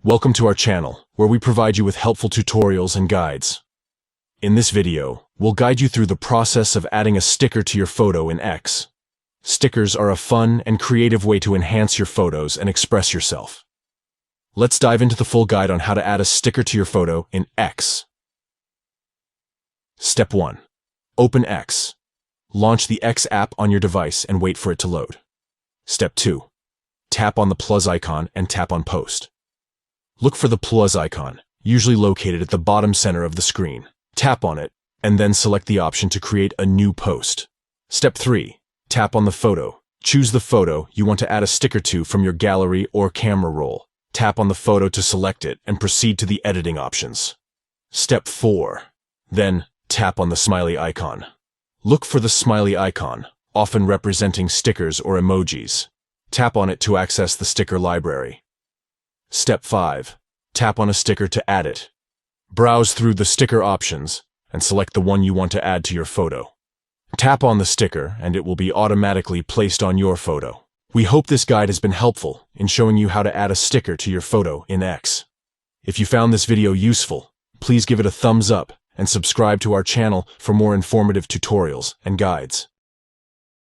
Welcome to our channel, where we provide you with helpful tutorials and guides. In this video, we'll guide you through the process of adding a sticker to your photo in X. Stickers are a fun and creative way to enhance your photos and express yourself. Let's dive into the full guide on how to add a sticker to your photo in X. Step 1. Open X. Launch the X app on your device and wait for it to load. Step 2. Tap on the plus icon and tap on Post. Look for the plus icon, usually located at the bottom center of the screen. Tap on it, and then select the option to create a new post. Step 3. Tap on the photo. Choose the photo you want to add a sticker to from your gallery or camera roll. Tap on the photo to select it and proceed to the editing options. Step 4. Then, tap on the smiley icon. Look for the smiley icon, often representing stickers or emojis. Tap on it to access the sticker library. Step 5. Tap on a sticker to add it. Browse through the sticker options and select the one you want to add to your photo. Tap on the sticker and it will be automatically placed on your photo. We hope this guide has been helpful in showing you how to add a sticker to your photo in X. If you found this video useful, please give it a thumbs up and subscribe to our channel for more informative tutorials and guides.